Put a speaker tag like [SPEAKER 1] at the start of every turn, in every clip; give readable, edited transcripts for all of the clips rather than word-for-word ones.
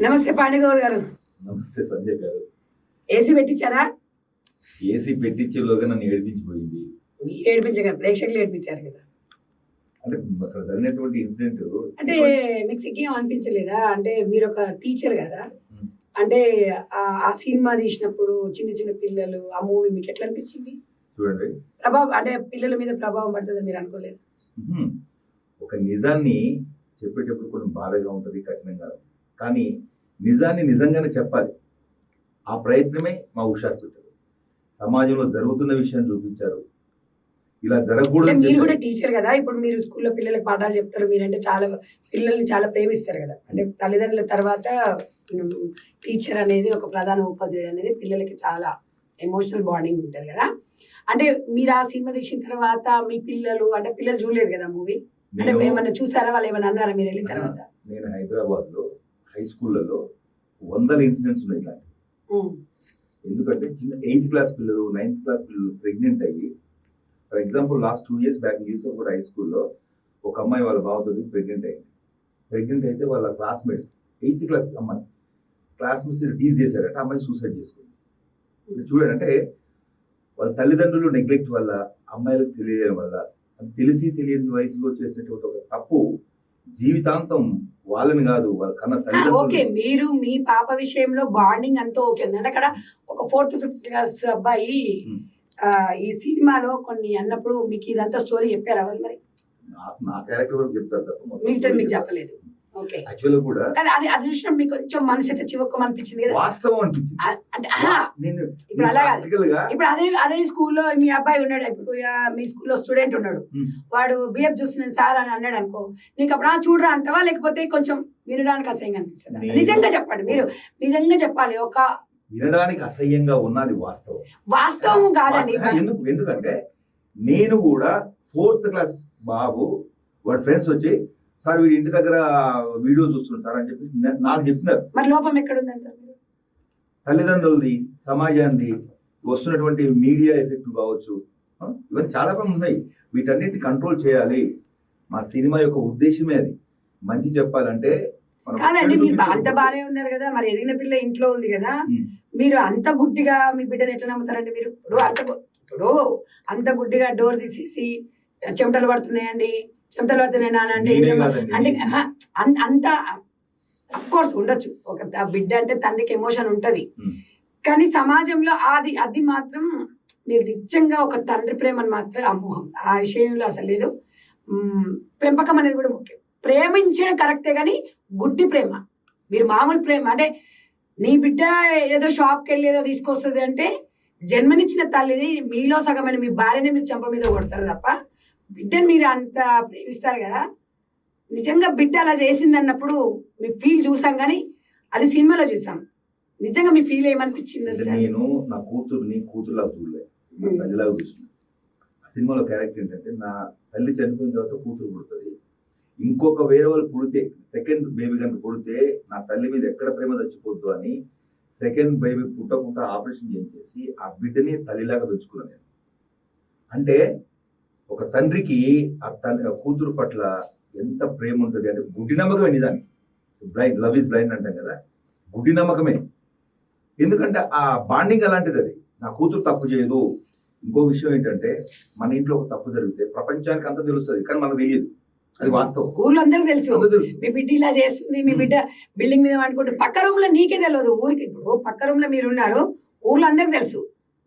[SPEAKER 1] నమస్తే పాండుగౌడ్ గారు.
[SPEAKER 2] నమస్తే సంజయ్ గారు.
[SPEAKER 1] ఏసీ పెట్టించారా?
[SPEAKER 2] ఏసీ పెట్టించేలోగా నన్ను ఏడిపించిపోయింది.
[SPEAKER 1] మీరు ఏడిపించగారు, ప్రేక్షకులు ఏడిపించారు కదా.
[SPEAKER 2] అంటే అక్కడ జరిగినటువంటి ఇన్సిడెంట్
[SPEAKER 1] అంటే మీకు సిగ్గేం అనిపించలేదా? అంటే మీరు ఒక టీచర్ కదా, అంటే ఆ సినిమా తీసినప్పుడు చిన్న చిన్న పిల్లలు ఆ మూవీ మీకు ఎట్లా అనిపించింది?
[SPEAKER 2] చూడండి,
[SPEAKER 1] ప్రభావం అంటే పిల్లల మీద ప్రభావం పడుతుందని మీరు అనుకోలేదు?
[SPEAKER 2] ఒక నిజాన్ని చెప్పేటప్పుడు కొంచెం బాధగా ఉంటుంది, కఠినంగా. కానీ నిజాన్ని నిజంగానే చెప్పాలి. ఆ ప్రయత్నమే మా హుషారు పెట్టారు. సమాజంలో జరుగుతున్న విషయాన్ని చూపించారు. ఇలా జరగకూడదు.
[SPEAKER 1] మీరు కూడా టీచర్ కదా, ఇప్పుడు మీరు స్కూల్లో పిల్లలకు పాఠాలు చెప్తారు. మీరంటే చాలా పిల్లల్ని చాలా ప్రేమిస్తారు కదా. అంటే తల్లిదండ్రుల తర్వాత టీచర్ అనేది ఒక ప్రధాన ఉపాధ్యాయుడు అనేది పిల్లలకి చాలా ఎమోషనల్ బాండింగ్ ఉంటుంది కదా. అంటే మీరు ఆ సినిమా తీసిన తర్వాత మీ పిల్లలు అంటే పిల్లలు చూడలేదు కదా మూవీ, అంటే ఏమన్నా చూసారా? వాళ్ళు ఏమన్నా అన్నారా మీరు వెళ్ళిన తర్వాత?
[SPEAKER 2] నేను హైదరాబాద్ లో హై స్కూళ్ళలో 100 ఇన్సిడెంట్స్ ఉన్నాయి ఇలాంటి. ఎందుకంటే చిన్న 8th క్లాస్ పిల్లలు, 9th క్లాస్ పిల్లలు ప్రెగ్నెంట్ అయ్యి, for example last 2 years back Yusuf కూడా హై స్కూల్లో ఒక అమ్మాయి వాళ్ళ బావతోటి ప్రెగ్నెంట్ అయింది. ప్రెగ్నెంట్ అయితే వాళ్ళ క్లాస్మేట్స్ 8th క్లాస్ అమ్మాయి క్లాస్మేట్స్ టీజ్ చేశారట, అమ్మాయి సూసైడ్ చేసుకుంది. చూడండి, అంటే వాళ్ళ తల్లిదండ్రులు నెగ్లెక్ట్ వల్ల, అమ్మాయిలకు తెలియడం వల్ల, తెలిసి తెలియని వయసులో చేసినటువంటి ఒక తప్పు జీవితాంతం వాళ్ళని కాదు వాళ్ళ కన్నా తల్లిదండ్రులు.
[SPEAKER 1] ఓకే, మీరు మీ పాప విషయంలో బాండింగ్ అంతా ఓకే ఉంది. అంటే అక్కడ ఒక 4th 5th క్లాస్ అబ్బాయి ఈ సినిమాలో కొన్ని అన్నప్పుడు మీకు ఇదంతా స్టోరీ చెప్పారా వాళ్ళు? మరి
[SPEAKER 2] నా క్యారెక్టర్ వరకు చెప్తారు తప్ప
[SPEAKER 1] మిగతా మీకు చెప్పలేదు. ఓకే,
[SPEAKER 2] యాక్చువల్ కూడా
[SPEAKER 1] అది చూసిన మీకు కొంచెం మనసు అయితే చివక్క అనిపించింది కదా.
[SPEAKER 2] వాస్తవం అనిపించింది.
[SPEAKER 1] అంటే ఇప్పుడు అలా కాదు, ఇప్పుడు అదే స్కూల్లో మీ అబ్బాయి ఉన్నాడు, ఇప్పుడు మీ స్కూల్లో స్టూడెంట్ ఉన్నాడు, వాడు బిహేవ్ చూస్తున్నాను సార్ అని అన్నాడు అనుకో, నీకు అప్పుడు చూడరా అంటావా, లేకపోతే కొంచెం వినడానికి అసహ్యంగా అనిపిస్తుంది? నిజంగా చెప్పండి, మీరు నిజంగా చెప్పాలి. ఒక
[SPEAKER 2] వినడానికి అసహ్యంగా ఉన్నది వాస్తవం.
[SPEAKER 1] వాస్తవం కాదండి.
[SPEAKER 2] ఎందుకంటే నేను కూడా 4th క్లాస్ బాబు వాడి ఫ్రెండ్స్ వచ్చి, సార్ వీడి ఇంటి దగ్గర వీడియో చూస్తున్నాడు సార్ అని చెప్పి నాకు చెప్తున్నారు.
[SPEAKER 1] మరి లోపం ఎక్కడుందంటారు?
[SPEAKER 2] తల్లిదండ్రులది, సమాజాన్ని, వస్తున్నటువంటి మీడియా ఎఫెక్ట్ కావచ్చు, ఇవన్నీ చాలా పనులు ఉన్నాయి. వీటన్నిటిని కంట్రోల్ చేయాలి. మా సినిమా యొక్క ఉద్దేశమే అది. మంచి చెప్పాలంటే
[SPEAKER 1] కాదండి, మీరు అంత బాగానే ఉన్నారు కదా, మరి ఎదిగిన పిల్ల ఇంట్లో ఉంది కదా, మీరు అంత గుడ్డిగా మీ బిడ్డను ఎట్లా నమ్ముతారండి? మీరు ఇప్పుడు అంత గుడ్డిగా డోర్ తీసేసి చెమటలు పడుతున్నాయండి, చెమటలు పడుతున్నాయి నాన్న అంటే అంటే అంత అఫ్కోర్స్ ఉండొచ్చు, ఒక బిడ్డ అంటే తండ్రికి ఎమోషన్ ఉంటది. కానీ సమాజంలో అది మాత్రం మీరు నిజంగా ఒక తండ్రి ప్రేమను మాత్రం అమోఘం. ఆ విషయంలో అసలు లేదు. పెంపకం అనేది కూడా ముఖ్యం. ప్రేమించడం కరెక్టే, కానీ గుడ్డి ప్రేమ, మీరు మామూలు ప్రేమ అంటే నీ బిడ్డ ఏదో షాప్కి వెళ్ళి ఏదో తీసుకొస్తుంది అంటే జన్మనిచ్చిన తల్లిని మీలో సగమైన మీ భార్యని మీరు చెంప మీద కొడతారు తప్ప బిడ్డని మీరు అంత ప్రేమిస్తారు కదా. నిజంగా బిడ్డ అలా చేసింది అన్నప్పుడు మీ ఫీల్ చూసాం, కానీ అది సినిమాలో చూసాం. నిజంగా మీ ఫీల్ ఏమనిపించింది?
[SPEAKER 2] నేను నా కూతురులా చూడలే, తల్లిలాగా చూసిన. ఆ సినిమాలో క్యారెక్టర్ ఏంటంటే, నా తల్లి చనిపోయిన తర్వాత కూతురు పుడుతుంది, ఇంకొక వేరే వాళ్ళు పుడితే, సెకండ్ బేబీ కనుక పుడితే నా తల్లి మీద ఎక్కడ ప్రేమ చచ్చిపోద్దు అని సెకండ్ బేబీ పుట్టకుండా ఆపరేషన్ చేయించేసి ఆ బిడ్డని తల్లిలాగా పెంచుకున్నాను నేను. అంటే ఒక తండ్రికి ఆ కూతురు పట్ల ఎంత ప్రేమ ఉంటుంది అంటే గుడ్డి నమ్మకమే. నిజానికి బ్లైండ్, లవ్ ఈజ్ బ్లైండ్ అంటాం కదా, గుడ్డి నమ్మకమే. ఎందుకంటే ఆ బాండింగ్ అలాంటిది. అది నా కూతురు తప్పు చేయదు. ఇంకో విషయం ఏంటంటే, మన ఇంట్లో ఒక తప్పు జరిగితే ప్రపంచానికి అంతా తెలుస్తుంది, కానీ మనకు తెలియదు. అది వాస్తవం.
[SPEAKER 1] ఊర్లో అందరికి తెలుసు, మీ బిడ్డ ఇలా చేస్తుంది, మీ బిడ్డ బిల్డింగ్ మీద అనుకుంటే పక్క రూమ్ లో నీకే తెలియదు. ఊరికి ఇప్పుడు పక్క రూమ్ లో మీరు ఉన్నారు, ఊర్లో అందరికి తెలుసు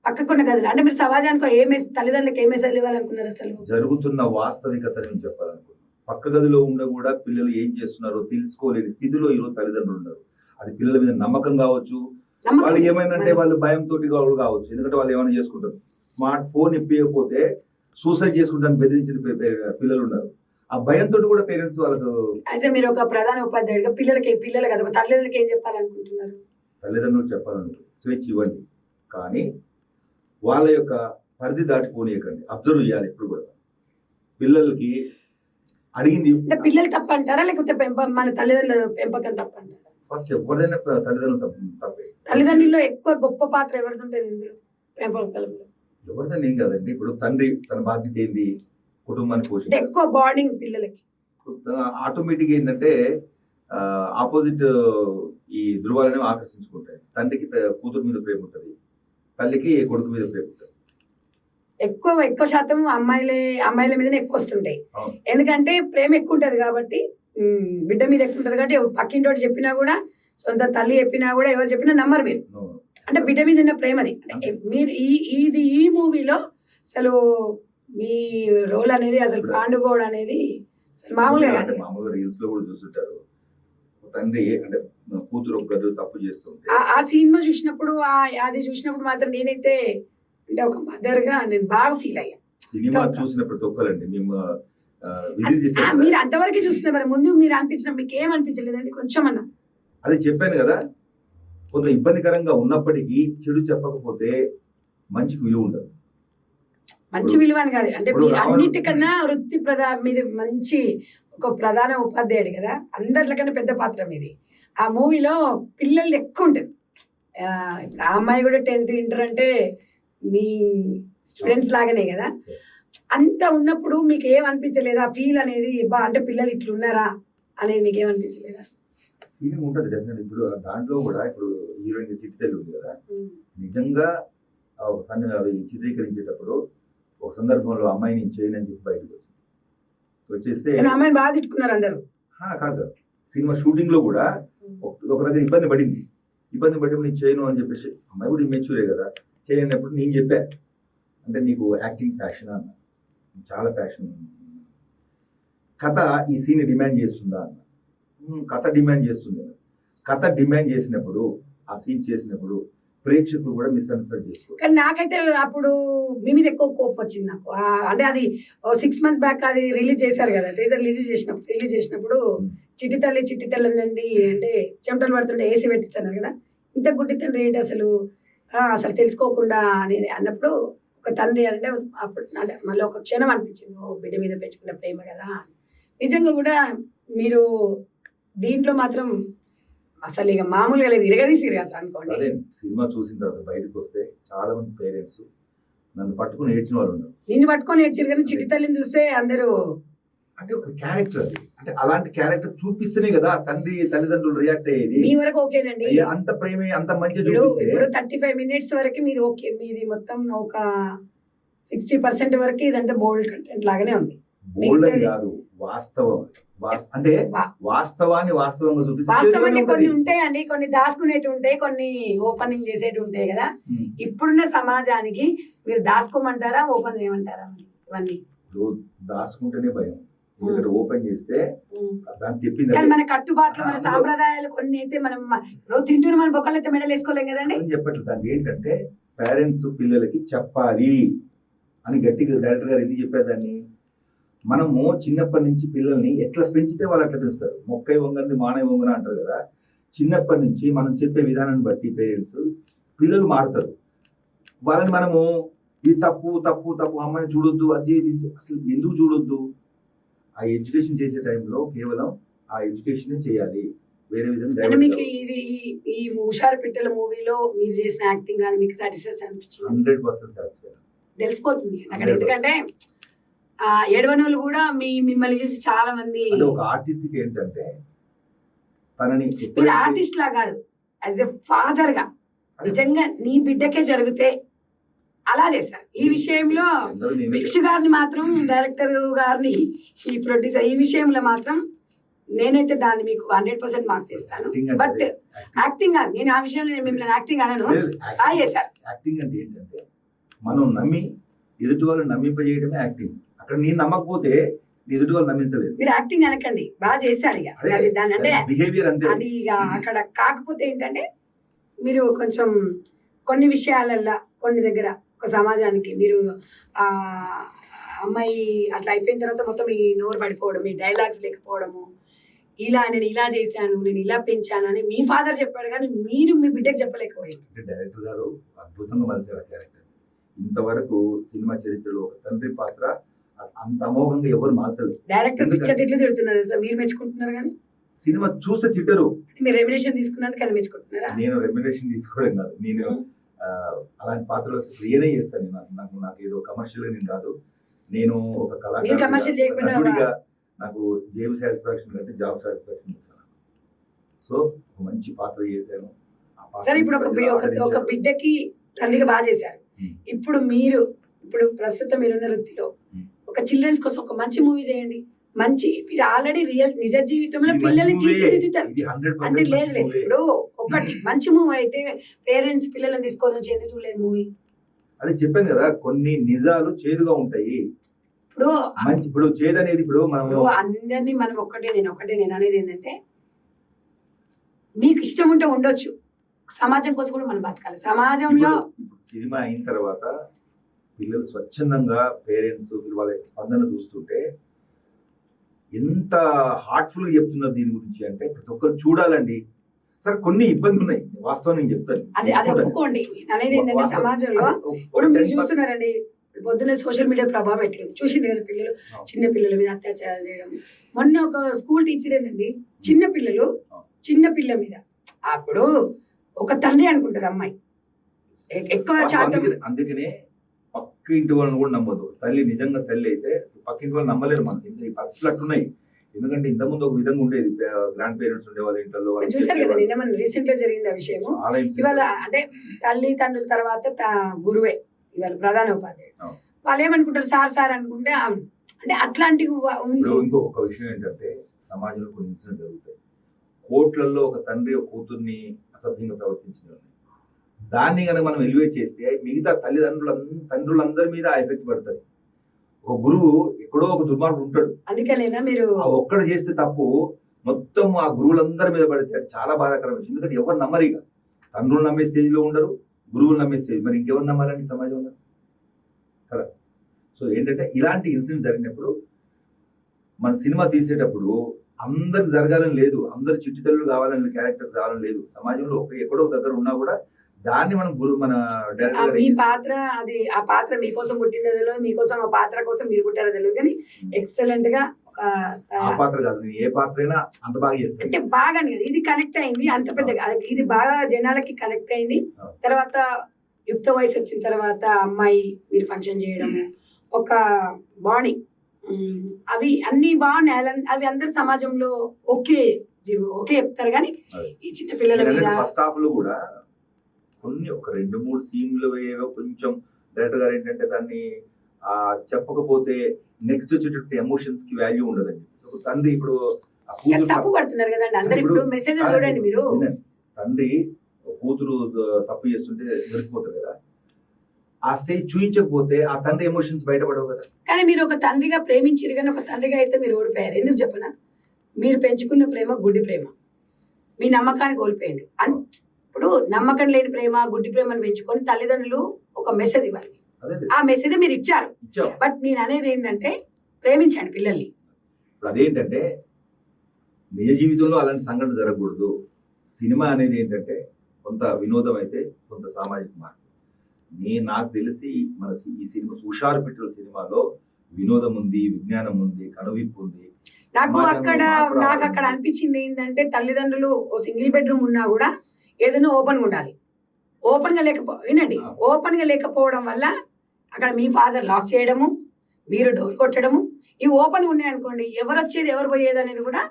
[SPEAKER 1] పక్కకున్న గదులు. అంటే మీరు సమాజానికి తల్లిదండ్రులకు ఏ మెసేజ్ ఇవ్వాలనుకున్నారు? అసలు జరుగుతున్న
[SPEAKER 2] వాస్తవికతను నేను చెప్పాలనుకున్నాను. పక్క గదిలో ఉండ కూడా పిల్లలు ఏం చేస్తున్నారో తెలుసుకోలేని స్థితిలో ఈరోజు తల్లిదండ్రులు ఉన్నారు. అది పిల్లల మీద నమ్మకం కావచ్చు, వాళ్ళు ఏమైనా అంటే వాళ్ళు భయంతో కావచ్చు. ఎందుకంటే వాళ్ళు ఏమైనా చేసుకుంటారు. స్మార్ట్ ఫోన్ ఇప్పకపోతే సూసైడ్ చేసుకుంటానికి బెదిరించిన పిల్లలు ఉన్నారు. ఆ భయంతో కూడా పేరెంట్స్ వాళ్ళకు.
[SPEAKER 1] అయితే మీరు ఒక ప్రధాన ఉపాధ్యాయుడిగా పిల్లలు కదా, తల్లిదండ్రులకి ఏం చెప్పాలనుకుంటున్నారు?
[SPEAKER 2] తల్లిదండ్రులు చెప్పాలనుకుంటున్నారు, స్వేచ్ఛ ఇవ్వండి, కానీ వాళ్ళ యొక్క పరిధి దాటిపోనీయకండి. అబ్జర్వ్ చేయాలి ఎప్పుడు కూడా. పిల్లలకి అడిగింది
[SPEAKER 1] అంటే పిల్లలు తప్ప అంటారా, లేకపోతే మన తల్లిదండ్రుల పెంపకం తప్ప అంటారా?
[SPEAKER 2] ఫస్ట్ ఎవరిదైనా తల్లిదండ్రులు తప్పే.
[SPEAKER 1] తల్లిదండ్రుల్లో ఎక్కువ గొప్ప పాత్ర ఎవరిదుంటుంది ఇందులో పెంపకంలో?
[SPEAKER 2] ఎవరిదని ఏం కాదండి. ఇప్పుడు తండ్రి తన బాధ్యత ఏంది, కుటుంబాన్ని పోషించాలి.
[SPEAKER 1] ఎక్కువ బాండింగ్ పిల్లలకి
[SPEAKER 2] ఆటోమేటిక్ ఏంటంటే ఆపోజిట్ ఈ ధృవాలనే ఆకర్షించుకుంటాయి. తండ్రికి కూతురు మీద ప్రేమ ఉంటుంది, తల్లికి కొడుకు మీద ప్రేమ ఉంటుంది.
[SPEAKER 1] ఎక్కువ శాతం అమ్మాయిల మీదనే ఎక్కువ వస్తుంటాయి.
[SPEAKER 2] అవును.
[SPEAKER 1] ఎందుకంటే ప్రేమ ఎక్కువ ఉంటది కాబట్టి, బిడ్డ మీద ఎక్కువ ఉంటది కాబట్టి పక్కింటోటి చెప్పినా కూడా, సొంత తల్లి చెప్పినా కూడా, ఎవరు చెప్పినా నమ్మరు మీరు.
[SPEAKER 2] అవును.
[SPEAKER 1] అంటే బిడ్డ మీద ఉన్న ప్రేమది. అంటే మీరు ఈ మూవీలో అసలు మీ రోల్ అనేది అసలు పాండుగోడ్ అనేది అసలు మామూలుగా కాదు.
[SPEAKER 2] మామూలుగా రీల్స్ లో కూడా చూస్తుంటారు, తండ్రి అంటే కూతురు ఒక గది తప్పు చేస్తుంది.
[SPEAKER 1] ఆ సినిమా చూసినప్పుడు అది చూసినప్పుడు మాత్రం నేనైతే అంటే ఒక మదర్ గా నేను బాగా ఫీల్ అయ్యా.
[SPEAKER 2] సినిమా చూసిన ప్రతి ఒక్కరండి మేము విజిట్ చేసాం.
[SPEAKER 1] మీరు అంతవరకు చూస్తున్నారు, మరి ముందు మీరు అనిపించిన మీకు ఏం అనిపించలేదండి కొంచెం అన్న?
[SPEAKER 2] అది చెప్పాను కదా, కొంత ఇబ్బందికరంగా ఉన్నప్పటికీ చెడు చెప్పకపోతే మంచికి విలువ ఉండదు.
[SPEAKER 1] మంచి విలువ అని కాదు, అంటే మీరు అన్నిటికన్నా వృత్తి మీద మంచి ఒక ప్రధాన ఉపాధ్యాయుడు కదా, అందరికన్నా పెద్ద పాత్ర మీది. ఆ మూవీలో పిల్లలు ఎక్కువ ఉంటుంది. ఇప్పుడు ఆ అమ్మాయి కూడా 10th ఇంటర్ అంటే మీ స్టూడెంట్స్ లాగానే కదా. అంత ఉన్నప్పుడు మీకు ఏం అనిపించలేదా ఫీల్ అనేది, అంటే పిల్లలు ఇట్లున్నారా అనేది మీకు ఏమనిపించలేదా?
[SPEAKER 2] ఫీలింగ్ ఉంటుంది డెఫినెట్. ఇప్పుడు దాంట్లో కూడా ఇప్పుడు హీరోయిన్ చిట్టితల్లి ఉంది కదా, నిజంగా చిత్రీకరించేటప్పుడు ఒక సందర్భంలో అమ్మాయి నేను చేయను అని చెప్పి బయటకు వచ్చేస్తే
[SPEAKER 1] అమ్మాయిని బాగా తిట్టుకున్నారు అందరూ.
[SPEAKER 2] కాదు, సినిమా షూటింగ్ లో కూడా ఒక దగ్గర ఇబ్బంది పడినప్పుడు నేను చేయను అని చెప్పేసి, అమ్మాయి కూడా ఇమ్మెచ్యూరే కదా, చేయనప్పుడు నేను చెప్పా, అంటే నీకు యాక్టింగ్ ప్యాషన్ అన్న, చాలా ప్యాషన్, కథ ఈ సీన్ డిమాండ్ చేస్తుందా అన్న, కథ డిమాండ్ చేస్తుంది. కథ డిమాండ్ చేసినప్పుడు ఆ సీన్ చేసినప్పుడు ప్రేక్షకులు కూడా మిస్అండర్స్టాండ్ చేసుకోవాలి.
[SPEAKER 1] కానీ నాకైతే అప్పుడు మీ మీద ఎక్కువ కోపం వచ్చింది నాకు. అంటే అది 6 months బ్యాక్ అది రిలీజ్ చేశారు కదా, టీజర్ రిలీజ్ చేసినప్పుడు చిట్టి తల్లి అండి అంటే చెమటలు పడుతుంటే ఏసీ పెట్టిస్తున్నారు కదా, ఇంత గుడ్డి తండ్రి ఏంటి అసలు అసలు తెలుసుకోకుండా అనేది అన్నప్పుడు ఒక తండ్రి అంటే అప్పుడు అంటే మళ్ళీ ఒక క్షణం అనిపించింది, ఓ బిడ్డ మీద పెంచుకున్న ప్రేమ కదా. నిజంగా కూడా మీరు దీంట్లో మాత్రం అసలు ఇక మామూలుగా లేదు, ఇరగదీసిరు అసలు అనుకోండి.
[SPEAKER 2] అదే సినిమా చూసిన తర్వాత బయటకు వస్తే చాలా మంది పేరెంట్స్ నన్ను పట్టుకుని ఏడ్చిన వాళ్ళు ఉన్నారు.
[SPEAKER 1] నిన్ను పట్టుకొని ఏడ్చారు, కానీ చిట్టి తల్లిని చూస్తే అందరూ
[SPEAKER 2] అంటే ఒక క్యారెక్టర్ అది, అంటే అలాంటి క్యారెక్టర్ చూపిస్తేనే కదా తల్లిదండ్రులు రియాక్ట్ అయ్యేది.
[SPEAKER 1] మీ వరకు ఓకేనండి,
[SPEAKER 2] అంత ప్రేమ అంత మంచి.
[SPEAKER 1] ఇప్పుడు 35 minutes వరకు మీది ఓకే, మీది మొత్తం ఒక 60% వరకు ఇదంతా బోల్డ్ కంటెంట్ లాగానే ఉంది.
[SPEAKER 2] బోల్డ్ కాదు, వాస్తవం. అంటే వాస్తవాన్ని వాస్తవంగా చూపిస్తే
[SPEAKER 1] వాస్తవం అంటే కొన్ని ఉంటాయండి, కొన్ని దాచుకునేవి ఉంటాయి, కొన్ని ఓపెనింగ్ చేసేవి ఉంటాయి కదా. ఇప్పుడున్న సమాజానికి మీరు దాచుకోమంటారా, ఓపెన్ చేయమంటారా? ఇవన్నీ
[SPEAKER 2] దాచుకుంటేనే భయం, ఎందుకంటే ఓపెన్ చేస్తే దాన్ని చెప్పింది.
[SPEAKER 1] కానీ మన కట్టుబాట్లు, మన సాంప్రదాయాలు కొన్ని అయితే మనం రోజు తింటూనే మన బొక్కలు అయితే మెడలు వేసుకోలేం కదండి.
[SPEAKER 2] చెప్పట్లేదు, దానికి ఏంటంటే పేరెంట్స్ పిల్లలకి చెప్పాలి అని గట్టిగా డైరెక్టర్ గారు ఎందుకు చెప్పారు దాన్ని. మనము చిన్నప్పటి నుంచి పిల్లల్ని ఎట్లా పెంచితే వాళ్ళు అట్లా పెంచుతారు. మొక్కై వంగండి మానవ వంగన అంటారు కదా. చిన్నప్పటి నుంచి మనం చెప్పే విధానాన్ని బట్టి పేరెంట్స్ పిల్లలు మారుతారు. వాళ్ళని మనము ఇది తప్పు తప్పు తప్పు, అమ్మాయిని చూడొద్దు, అది అసలు ఎందుకు చూడొద్దు? ఆ ఎడ్యుకేషన్ చేసే టైంలో కేవలం ఆ ఎడ్యుకేషన్ చేయాలి, వేరే విధంగా.
[SPEAKER 1] మీకు ఇది ఈ హుషారు పిట్టల మూవీలో మీరు చేసిన యాక్టింగ్ కానీ మీకు సాటిస్ఫాక్షన్ అనిపించింది?
[SPEAKER 2] 100% సాటిస్ఫాక్షన్ తెలిసిపోతుంది
[SPEAKER 1] అక్కడ. ఎందుకంటే ఏడవనోళ్ళు కూడా మిమ్మల్ని చూసి చాలా మంది,
[SPEAKER 2] ఒక ఆర్టిస్ట్ కి ఏంటంటే తనని
[SPEAKER 1] మీరు ఆర్టిస్ట్ లా కాదు, యాజ్ ఎ ఫాదర్ గా నిజంగా నీ బిడ్డకే జరిగితే అలా చేశారు. ఈ విషయంలో భిక్షు గారిని మాత్రం, డైరెక్టర్ గారిని, ఈ ప్రొడ్యూసర్, ఈ విషయంలో మాత్రం నేనైతే దాన్ని మీకు 100% మార్క్స్ ఇస్తాను. బట్ యాక్టింగ్ కాదు, నేను ఆ విషయంలో మిమ్మల్ని యాక్టింగ్ అనను, బాగా చేశారు.
[SPEAKER 2] యాక్టింగ్ అంటే ఏంటంటే మనం నమ్మి ఎదుటి వాళ్ళు నమ్మింపజేయడమే యాక్టింగ్. అక్కడ నేను నమ్మకపోతే ఎదుటి వాళ్ళు నమ్మించలేదు.
[SPEAKER 1] మీరు యాక్టింగ్ అనకండి, బాగా చేశారు. ఇక దాని అంటే
[SPEAKER 2] బిహేవియర్ అంతే.
[SPEAKER 1] అది ఇక అక్కడ కాకపోతే ఏంటంటే మీరు కొంచెం కొన్ని విషయాలల్లో కొన్ని దగ్గర ఒక సమాజానికి మీరు ఆ అమ్మాయి అట్లా అయిపోయిన తర్వాత మొత్తం ఈ నోరు పడిపోవడం, ఈ డైలాగ్స్ లేకపోవడము, నేను ఇలా చేశాను, నేను ఇలా పెంచాను అని మీ ఫాదర్ చెప్పాడు, కానీ మీరు మీ బిడ్డకు చెప్పలేకపోయారు.
[SPEAKER 2] డైరెక్టర్ గారు అద్భుతంగా మలిచారు క్యారెక్టర్. ఇంతవరకు సినిమా చరిత్రలో ఒక తండ్రి పాత్ర అంత అమోఘంగా ఎవరు మార్చలేదు.
[SPEAKER 1] డైరెక్టర్ పిచ్చ తిట్లు తిడుతున్నారు సార్, మీరు మెచ్చుకుంటున్నారు కానీ
[SPEAKER 2] సినిమా చూస్తే తిట్టరు.
[SPEAKER 1] మీరు రెమ్యునరేషన్ తీసుకున్నందుకు కానీ మెచ్చుకుంటున్నారా?
[SPEAKER 2] నేను రెమ్యునరేషన్ తీసుకోవడం కాదు, నేను అలాంటి పాత్రలు క్రియేట్ చేస్తాను. నాకు ఏదో కమర్షియల్ గా నేను కాదు, నేను ఒక కళాకారుడిగా నాకు జేబు సాటిస్ఫాక్షన్ కంటే జాబ్ సాటిస్ఫాక్షన్. సో మంచి పాత్ర చేశాను. ఆ పాత్ర
[SPEAKER 1] సరే ఇప్పుడు
[SPEAKER 2] ప్రజలు
[SPEAKER 1] ఒక
[SPEAKER 2] ఆదరించారు.
[SPEAKER 1] బిడ్డకి తల్లిగా బాగా చేశారు.
[SPEAKER 2] ఉమ్.
[SPEAKER 1] ఇప్పుడు ప్రస్తుతం మీరున్న వృత్తిలో
[SPEAKER 2] ఉమ్.
[SPEAKER 1] ఒక చిల్డ్రన్స్ కోసం ఒక మంచి మూవీ చేయండి. మీరు ఆల్రెడీ నిజ జీవితంలో
[SPEAKER 2] ఇది
[SPEAKER 1] పిల్లల్ని
[SPEAKER 2] మంచి movie.
[SPEAKER 1] తీర్చిదిద్దుతారు.
[SPEAKER 2] ఇది 100%
[SPEAKER 1] అంటే లేదు
[SPEAKER 2] మంచి movie.
[SPEAKER 1] ఇప్పుడు ఒకటి మంచి మూవీ అయితే పేరెంట్స్ పిల్లల్ని తీసుకొని వచ్చి ఎందుకు చూడలేదు మూవీ?
[SPEAKER 2] అదే చెప్పాను కదా, కొన్ని నిజాలు చేదుగా ఉంటాయి.
[SPEAKER 1] ఇప్పుడు
[SPEAKER 2] ఇప్పుడు చేదనేది ఇప్పుడు మనం
[SPEAKER 1] అందరినీ మనం నేను అనేది ఏంటంటే మీకు ఇష్టం ఉంటే ఉండొచ్చు, సమాజం కోసం కూడా మనం బతకాలి. సమాజంలో
[SPEAKER 2] ఇప్పుడు సినిమా అయిన తర్వాత పిల్లలు స్వచ్ఛందంగా పేరెంట్స్ వాళ్ళ స్పందన చూస్తుంటే ఎంత హార్ట్ఫుల్ గా చెప్తున్నారు దీని గురించి అంటే ప్రతి ఒక్కరు చూడాలండి. సరే కొన్ని ఇబ్బందులు ఉన్నాయి, వాస్తవం నేను చెప్తాను.
[SPEAKER 1] అది ఒప్పుకోండి. నేను అనేది ఏంటంటే సమాజంలో ఇప్పుడు మీరు చూస్తున్నారండి, పొద్దున్నే సోషల్ మీడియా ప్రభావం ఎట్లేదు చూసింది కదా, పిల్లలు చిన్న పిల్లల మీద అత్యాచారాలు చేయడం. మొన్న ఒక స్కూల్ టీచరేనండి చిన్న పిల్ల మీద, అప్పుడు ఒక తండ్రి అనుకుంటది అమ్మాయి ఎక్కువ శాతం.
[SPEAKER 2] అందుకనే పక్క ఇంటి వాళ్ళని కూడా నమ్మదు. తల్లి నిజంగా తల్లి అయితే పక్క ఇంటి వాళ్ళు నమ్మలేరు. మనకి ఈ పరిస్థితులు అట్టున్నాయి. ఎందుకంటే ఇంతకుముందు ఒక విధంగా ఉండేది, గ్రాండ్ పేరెంట్స్ ఉండే వాళ్ళ ఇంట్లో.
[SPEAKER 1] చూసారు కదా నిన్న మన రీసెంట్ గా జరిగింది ఆ విషయం. ఇవాళ అంటే తల్లి తండ్రుల తర్వాత గురువే ఇవాళ ప్రధాన ఉపాధ్యాయుడు. వాళ్ళు ఏమనుకుంటారు, సార్ అనుకుంటే అంటే అట్లాంటివి.
[SPEAKER 2] ఇంకొక విషయం ఏంటంటే సమాజంలో కొన్ని ఇన్సిడెంట్ జరుగుతాయి. కోర్టులలో ఒక తండ్రి ఒక కూతుర్ని అసభ్యంగా ప్రవర్తించిన దాన్ని కనుక మనం ఎలివేట్ చేస్తే మిగతా తండ్రులందరి మీద ఆ ఎఫెక్ట్ పడుతుంది. ఒక గురువు ఎక్కడో ఒక దుర్మార్గుడు ఉంటాడు,
[SPEAKER 1] అందుకనేనా మీరు
[SPEAKER 2] ఒక్కడు చేస్తే తప్పు మొత్తం ఆ గురువులందరి మీద పడితే అది చాలా బాధాకరం. ఎందుకంటే ఎవరు నమ్మరు, ఇక తండ్రులు నమ్మే స్టేజ్ లో ఉండరు, గురువులు నమ్మే స్టేజ్, మరి ఇంకెవరు నమ్మాలండి సమాజంలో కదా. సో ఏంటంటే ఇలాంటి ఇన్సిడెంట్ జరిగినప్పుడు మన సినిమా తీసేటప్పుడు అందరికి జరగాలని లేదు, అందరు చుట్టుతల్లు కావాలని క్యారెక్టర్స్ కావాలని లేదు. సమాజంలో ఎక్కడో దగ్గర ఉన్నా కూడా దాన్ని మనం మన
[SPEAKER 1] మీ పాత్ర అది ఆ పాత్ర మీకోసం పుట్టిందో తెలియదు, మీకోసం ఆ పాత్ర కోసం మీరు పుట్టారో తెలియదు, కానీ ఎక్సలెంట్ గా
[SPEAKER 2] ఆ పాత్ర కాదు ఏ పాత్ర అయినా అంత బాగా చేస్తారు.
[SPEAKER 1] అంటే బాగా ఇది కనెక్ట్ అయింది, అంత పెద్దగా ఇది బాగా జనాలకి కనెక్ట్ అయింది. తర్వాత యుక్త వయసు వచ్చిన తర్వాత అమ్మాయి మీరు ఫంక్షన్ చేయడము, ఒక బాడీ, అవి అన్ని బాగున్నాయి. అవి అందరు సమాజంలో ఓకే చెప్తారు, కానీ ఈ చిన్న పిల్లల మీద
[SPEAKER 2] ఫస్ట్ హాఫ్ లో కూడా కొన్ని ఒక 2-3 సీన్లు ఏవో కొంచెం డైరెక్టర్ గారు ఏంటంటే దాన్ని చెప్పకపోతే నెక్స్ట్ వచ్చేటట్టు ఎమోషన్స్ కి వాల్యూ ఉండదండి. తండ్రి ఇప్పుడు
[SPEAKER 1] తప్పు పడుతున్నారు కదండి అందరు. ఇప్పుడు మెసేజ్ చూడండి మీరు,
[SPEAKER 2] తండ్రి కూతురు తప్పు చేస్తుంటే దొరికిపోతారు కదా, ఆ స్టేజ్ చూపించకపోతే ఆ తండ్రి ఎమోషన్స్ బయటపడవు కదా.
[SPEAKER 1] కానీ మీరు ఒక తండ్రిగా ప్రేమించారు, కానీ ఒక తండ్రిగా అయితే మీరు ఓడిపోయారు. ఎందుకు చెప్పనా, మీరు పెంచుకున్న ప్రేమ గుడ్డి ప్రేమ, మీ నమ్మకాన్ని కోల్పోయాడు. ఇప్పుడు నమ్మకం లేని ప్రేమ గుడ్డి ప్రేమను పెంచుకొని తల్లిదండ్రులు ఒక మెసేజ్ ఇవ్వాలి, ఆ మెసేజ్ మీరు ఇచ్చారు. బట్ నేను అనేది ఏంటంటే ప్రేమించండి పిల్లల్ని.
[SPEAKER 2] ఇప్పుడు అదేంటంటే నిజ జీవితంలో అలాంటి సంఘటన జరగకూడదు. సినిమా అనేది ఏంటంటే కొంత వినోదం అయితే కొంత సామాజిక మార్పు. నాకు తెలిసి మన ఈ సినిమా హుషారు పిట్టల సినిమాలో వినోదం ఉంది, విజ్ఞానం ఉంది, కనువిప్పు ఉంది.
[SPEAKER 1] నాకు అక్కడ అనిపించింది ఏంటంటే తల్లిదండ్రులు ఓ సింగిల్ బెడ్రూమ్ ఉన్నా కూడా ఏదైనా ఓపెన్ గా ఉండాలి. ఓపెన్ గా లేకపోవడం వల్ల అక్కడ మీ ఫాదర్ లాక్ చేయడము, మీరు డోర్ కొట్టడము, ఇవి ఓపెన్ ఉన్నాయి అనుకోండి, ఎవరు వచ్చేది ఎవరు పోయేది అనేది కూడా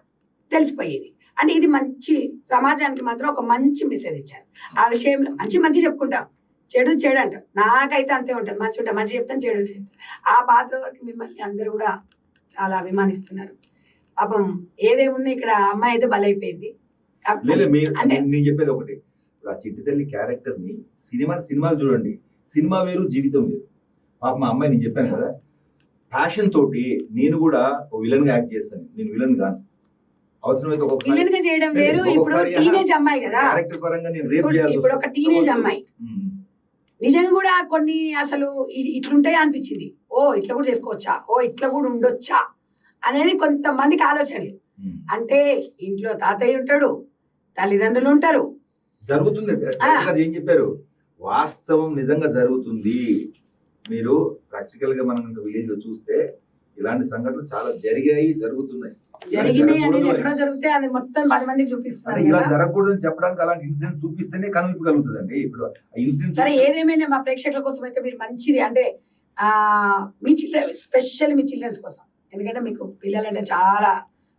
[SPEAKER 1] తెలిసిపోయేది. అంటే ఇది మంచి సమాజానికి మాత్రం ఒక మంచి మెసేజ్ ఇచ్చారు. ఆ విషయంలో మంచి చెప్పుకుంటాం, చెడు అంటాం. నాకైతే అంతే ఉంటుంది, మంచి చెప్తాను, చెడు చెప్తాను. ఆ పాత్ర వరకు మిమ్మల్ని అందరూ కూడా చాలా అభిమానిస్తున్నారు. పాపం ఏదేమున్నా ఇక్కడ అమ్మాయి అయితే బలైపోయింది.
[SPEAKER 2] నేను చెప్పేది ఒకటి, ఆ చిట్టి తల్లి క్యారెక్టర్ ని సినిమాలు చూడండి, సినిమా వేరు జీవితం వేరు. పాప మా అమ్మాయి నేను చెప్పాను కదా, ప్యాషన్ తోటి నేను కూడా ఒక విలన్ గా యాక్ట్ చేస్తాను. నేను విలన్ గాను, అవసరమైతే ఒక
[SPEAKER 1] విలన్ గా చేయడం వేరు. ఇప్పుడు టీనేజ్ అమ్మాయి కదా,
[SPEAKER 2] క్యారెక్టర్ పరంగా నేను రేపు చేయాలి.
[SPEAKER 1] ఇప్పుడు ఒక టీనేజ్ అమ్మాయి నిజంగా కూడా కొన్ని అసలు ఇట్లుంటాయి అనిపించింది. ఇట్లా కూడా చేసుకోవచ్చా, ఇట్లా కూడా ఉండొచ్చా అనేది కొంతమందికి ఆలోచనలు. అంటే ఇంట్లో తాతయ్య ఉంటాడు, తల్లిదండ్రులు ఉంటారు,
[SPEAKER 2] జరుగుతుంది. ఏం చెప్పారు, వాస్తవం నిజంగా జరుగుతుంది. మీరు ప్రాక్టికల్ గా మనం విలేజ్ లో చూస్తే ఇలాంటి సంఘటనలు చాలా జరుగుతున్నాయి.
[SPEAKER 1] అనేది ఎక్కడో జరిగితే అది మొత్తం 10 మందికి చూపిస్తున్నారు.
[SPEAKER 2] ఇలా జరగకూడదని చెప్పడానికి అలాంటి ఇన్సిడెంట్ చూపిస్తేనే కనువిప్పు కలుగుతుందండి. ఇప్పుడు
[SPEAKER 1] సరే ఏదేమైనా మా ప్రేక్షకుల కోసం అయితే మీరు మంచిది అంటే మీ చిల్డ్రన్, స్పెషల్ మీ చిల్డ్రన్స్ కోసం, ఎందుకంటే మీకు పిల్లలంటే చాలా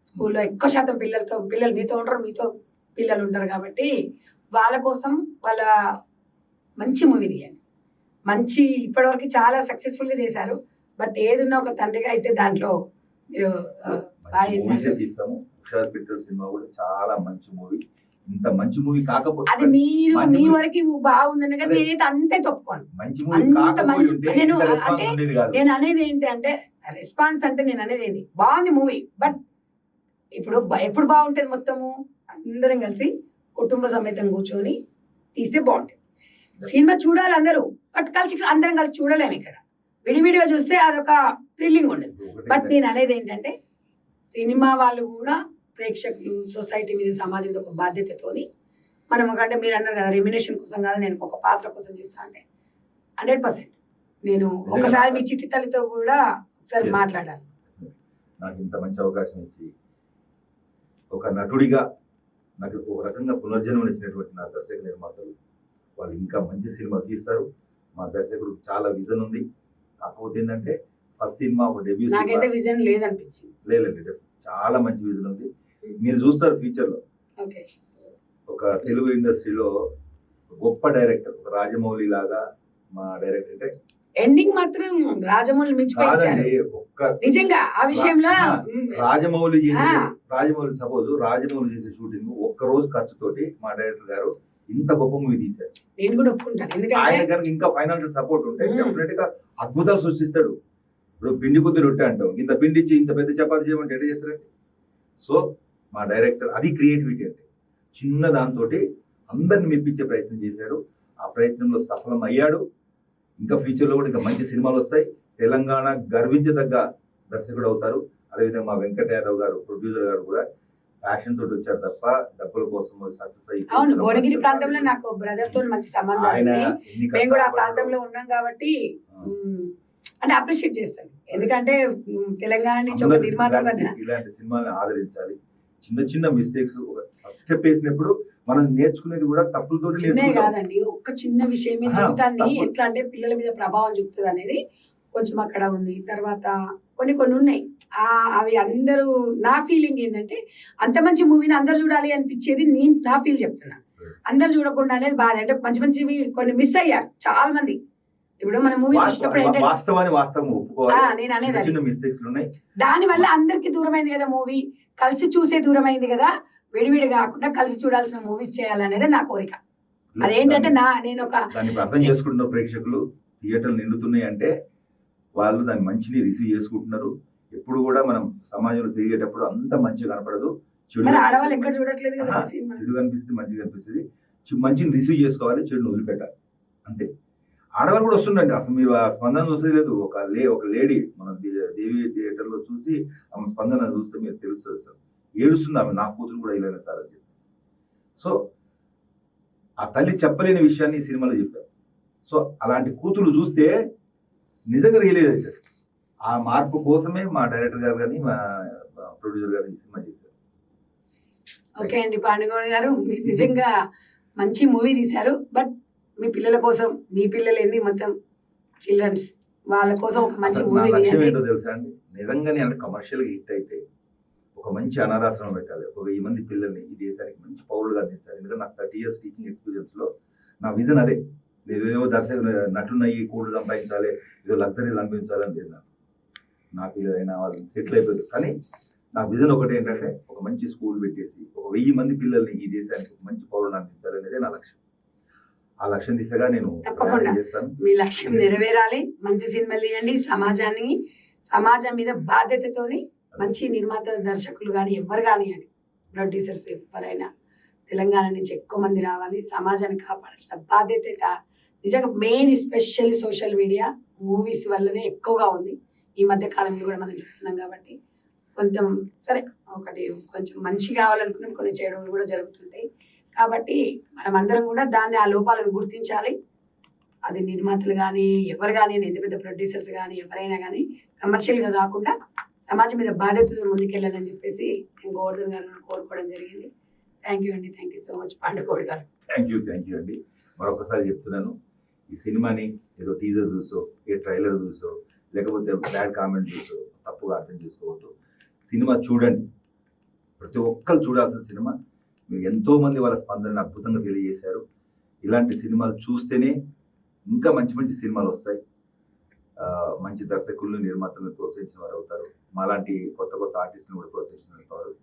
[SPEAKER 1] స్కూల్లో ఎక్కువ శాతం పిల్లలు మీతో ఉంటారు, మీతో పిల్లలు ఉంటారు కాబట్టి వాళ్ళ కోసం వాళ్ళ మంచి మూవీ తీయండి. మంచి ఇప్పటివరకు చాలా సక్సెస్ఫుల్గా చేశారు. బట్ ఏదున్నా ఒక తండ్రిగా అయితే దాంట్లో మీరు బాగా చేశారు.
[SPEAKER 2] తీస్తాము. హుషార్ పిక్చర్ సినిమా కూడా చాలా మంచి మూవీ. ఇంత మంచి మూవీ కాకపోతే
[SPEAKER 1] అది మీరు మీ వరకు బాగుందని కానీ నేనైతే అంతే తప్పుకోను.
[SPEAKER 2] మంచి మూవీ
[SPEAKER 1] అంత
[SPEAKER 2] కాకపోతే
[SPEAKER 1] మంచి నేను అంటే
[SPEAKER 2] ఉండేది కాదు.
[SPEAKER 1] నేను అనేది ఏంటి అంటే రెస్పాన్స్ అంటే నేను అనేది ఏంటి బాగుంది మూవీ. బట్ ఇప్పుడు ఎప్పుడు బాగుంటుంది మొత్తము అందరం కలిసి కుటుంబ సమేతం కూర్చొని తీస్తే బాగుంటుంది. సినిమా చూడాలి అందరూ, బట్ కలిసి అందరం కలిసి చూడలేము. ఇక్కడ విడివిడిగా చూస్తే అదొక థ్రిల్లింగ్ ఉండదు. బట్ నేను అనేది ఏంటంటే సినిమా వాళ్ళు కూడా ప్రేక్షకులు, సొసైటీ మీద, సమాజం మీద ఒక బాధ్యతతోని మనం ఒకటే మీరు అన్నారు కదా రెమ్యునేషన్ కోసం కాదు, నేను ఒక పాత్ర కోసం చేస్తా అంటే 100% నేను ఒకసారి మీ చిట్టి తల్లితో కూడా ఒకసారి మాట్లాడాలి.
[SPEAKER 2] నాకు ఇంత మంచి అవకాశం ఇచ్చి ఒక నటుడిగా నాకు ఒక రకంగా పునర్జన్మం ఇచ్చినటువంటి నా దర్శక నిర్మాతలు వాళ్ళు ఇంకా మంచి సినిమా తీస్తారు. మా దర్శకుడు చాలా విజన్ ఉంది. కాకపోతే ఏంటంటే ఫస్ట్ సినిమా ఒక డెబ్యూ,
[SPEAKER 1] నాకైతే విజన్ లేదనిపించింది.
[SPEAKER 2] లేదు చాలా మంచి విజన్ ఉంది. మీరు చూస్తారు ఫ్యూచర్ లో ఒక తెలుగు ఇండస్ట్రీలో గొప్ప డైరెక్టర్, ఒక రాజమౌళి లాగా మా డైరెక్టర్ అంటే
[SPEAKER 1] ఎండింగ్ మాత్రం రాజమౌళి మించిపోయించారు నిజంగా. ఆ విషయంలో
[SPEAKER 2] రాజమౌళి సపోజ్ రాజమౌళి చేసే షూటింగ్ ఒక్క రోజు ఖర్చుతోటి మా డైరెక్టర్ గారు ఇంత గొప్ప మూవీ తీశారు.
[SPEAKER 1] నేను కూడా ఒప్పుకుంటాను. ఎందుకంటే
[SPEAKER 2] ఆయన గారికి ఇంకా ఫైనాన్షియల్ సపోర్ట్ ఉంటే డెఫినెట్ గా అద్భుతాలు సృష్టిస్తాడు. ఇప్పుడు పిండి కొద్ది రొట్టె అంటాం, ఇంత పిండి ఇచ్చి ఇంత పెద్ద చపాతి చేయమంటే ఎట్లా చేస్తారండి? సో మా డైరెక్టర్ అది క్రియేటివిటీ అంటే చిన్న దాంతో అందరిని మెప్పించే ప్రయత్నం చేశాడు. ఆ ప్రయత్నంలో సఫలం అయ్యాడు. ఇంకా ఫ్యూచర్లో కూడా ఇంకా మంచి సినిమాలు వస్తాయి. తెలంగాణ గర్వించదగ్గ దర్శకుడు అవుతారు. అదేవిధంగా మా వెంకట యాదవ్ గారు ప్రొడ్యూసర్ గారు కూడా ప్యాషన్ తోటి వచ్చారు తప్ప డబ్బుల కోసం సక్సెస్ అయ్యి.
[SPEAKER 1] అవును, భువనగిరి ప్రాంతంలో నాకు బ్రదర్ తో మంచి సంబంధాలు ఉన్నాయి. మేము కూడా ఆ ప్రాంతంలో ఉన్నాం కాబట్టి అంటే అప్రిషియేట్ చేస్తాను. ఎందుకంటే తెలంగాణ నుంచి ఒక నిర్మాత
[SPEAKER 2] ఇలాంటి సినిమాని ఆదరించాలి. చిన్న చిన్న మిస్టేక్స్ ఫస్ట్ స్టెప్ వేసినప్పుడు మనం నేర్చుకునేది కూడా తప్పులతో
[SPEAKER 1] కాదండి. ఒక్క చిన్న విషయమే జీవితాన్ని ఎట్లా అంటే పిల్లల మీద ప్రభావం చూపుతుంది అనేది కొంచెం అక్కడ ఉంది. తర్వాత కొన్ని ఉన్నాయి. అవి అందరూ నా ఫీలింగ్ ఏంటంటే అంత మంచి మూవీని అందరు చూడాలి అనిపించేది నేను నా ఫీల్ చెప్తున్నా. అందరు చూడకుండా అనేది బాధ. అంటే మంచి మంచివి కొన్ని మిస్ అయ్యారు చాలా మంది. ఇప్పుడు మన మూవీ చూసినప్పుడు నేను అనేది దాని వల్ల అందరికి దూరమైంది కదా మూవీ. కలిసి చూసే దూరమైంది కదా. విడివిడి కాకుండా కలిసి చూడాల్సిన మూవీస్ చేయాలనేది నా కోరిక. అదేంటంటే నేను ఒక
[SPEAKER 2] దాన్ని అర్థం చేసుకుంటున్న ప్రేక్షకులు థియేటర్లు నిండుతున్నాయి అంటే వాళ్ళు దాన్ని మంచిని రిసీవ్ చేసుకుంటున్నారు. ఎప్పుడు కూడా మనం సమాజంలో తిరిగేటప్పుడు అంత మంచిగా కనపడదు.
[SPEAKER 1] ఆడవాళ్ళు ఎక్కడ చూడట్లేదు కదా.
[SPEAKER 2] చెడు కనిపిస్తుంది, మంచిగా కనిపిస్తుంది. మంచిని రిసీవ్ చేసుకోవాలి, చెడుని వదిలిపెట్టాలి అంతే. ఆడవాళ్ళు కూడా వస్తుండండి. అసలు మీరు ఆ స్పందన చూసేది లేదు. ఒక లేడీ మన దేవి థియేటర్ లో చూసి ఆమె స్పందన చూస్తే మీరు తెలుస్తుంది సార్. ఏడుస్తుంది ఆమె, నా కూతురు కూడా ఇలా సార్ అని చెప్పి. సో ఆ తల్లి చెప్పలేని విషయాన్ని ఈ సినిమాలో చెప్పారు. సో అలాంటి కూతురు చూస్తే నిజంగా రియలైజ్ అవుతుంది. ఆ మార్పు కోసమే మా డైరెక్టర్ గారు కానీ మా ప్రొడ్యూసర్ గారు ఈ సినిమా చేశారు.
[SPEAKER 1] ఓకే అండి, పాండుగౌడ్ గారు మీరు నిజంగా మంచి మూవీ తీశారు. బట్ మీ పిల్లల కోసం, మీ పిల్లలు ఏంది మొత్తం చిల్డ్రన్స్ వాళ్ళ కోసం ఒక మంచి మూవీ
[SPEAKER 2] ఏంటో తెలుసా అండి, నిజంగానే అంటే కమర్షియల్గా హిట్ అయితే ఒక మంచి అనాథాశ్రమం పెట్టాలి. ఒక 1000 మంది పిల్లల్ని ఈ దేశానికి మంచి పౌరులుగా అందించాలి. ఎందుకంటే నాకు 30 years టీచింగ్ ఎక్స్పీరియన్స్ లో నా విజన్ అదే. ఏదో దర్శకులు నటున్నయ్యి కోళ్ళు సంపాదించాలి, ఏదో లగ్జరీలు అనిపించాలని లేదు. నాకు ఏదైనా వాళ్ళు సెటిల్ అయిపోయింది. కానీ నాకు విజన్ ఒకటి ఏంటంటే ఒక మంచి స్కూల్ పెట్టేసి ఒక 1000 మంది పిల్లల్ని ఈ దేశానికి ఒక మంచి పౌరులు అందించాలి అనేది నా లక్ష్యం. ఆ లక్ష్యం దిశగా నేను చేస్తాను.
[SPEAKER 1] మీ లక్ష్యం నెరవేరాలి. మంచి సినిమాలు తీయండి. సమాజం మీద బాధ్యతతోని మంచి నిర్మాత, దర్శకులు కానీ ఎవరు కానివ్వండి, ప్రొడ్యూసర్స్ ఎవరైనా తెలంగాణ నుంచి ఎక్కువ మంది రావాలి. సమాజాన్ని కాపాడాల్సిన బాధ్యత నిజంగా main specially social media movies వల్లనే ఎక్కువగా ఉంది ఈ మధ్య కాలంలో కూడా మనం చూస్తున్నాం. కాబట్టి కొంచెం సరే ఒకటి కొంచెం మంచి కావాలనుకున్న కొన్ని చేయడం కూడా జరుగుతుంటాయి. కాబట్టి మనం అందరం కూడా దాన్ని ఆ లోపాలను గుర్తించాలి. అది నిర్మాతలు కానీ ఎవరు కానీ, ఎంత పెద్ద ప్రొడ్యూసర్స్ కానీ ఎవరైనా కానీ కమర్షియల్గా కాకుండా సమాజం మీద బాధ్యతతో ముందుకెళ్ళాలని చెప్పేసి నేను గోవర్ధన్ గారిని కోరుకోవడం జరిగింది. థ్యాంక్ యూ అండి. Thank you so much Pandu Goud గారు.
[SPEAKER 2] థ్యాంక్ యూ అండి. మరొకసారి చెప్తున్నాను, ఈ సినిమాని ఏదో టీజర్ చూసో, ఏ ట్రైలర్ చూసో, లేకపోతే బ్యాడ్ కామెంట్ చూసో తప్పుగా అర్థం చేసుకోవద్దు. సినిమా చూడండి, ప్రతి ఒక్కరు చూడాల్సిన సినిమా. మీరు ఎంతో మంది వాళ్ళ స్పందనని అద్భుతంగా తెలియజేశారు. ఇలాంటి సినిమాలు చూస్తేనే ఇంకా మంచి మంచి సినిమాలు వస్తాయి. మంచి దర్శకులను నిర్మాతలను ప్రోత్సహించిన వారు అవుతారు. మాలాంటి కొత్త కొత్త ఆర్టిస్టులను కూడా ప్రోత్సహించిన వారు అవుతారు.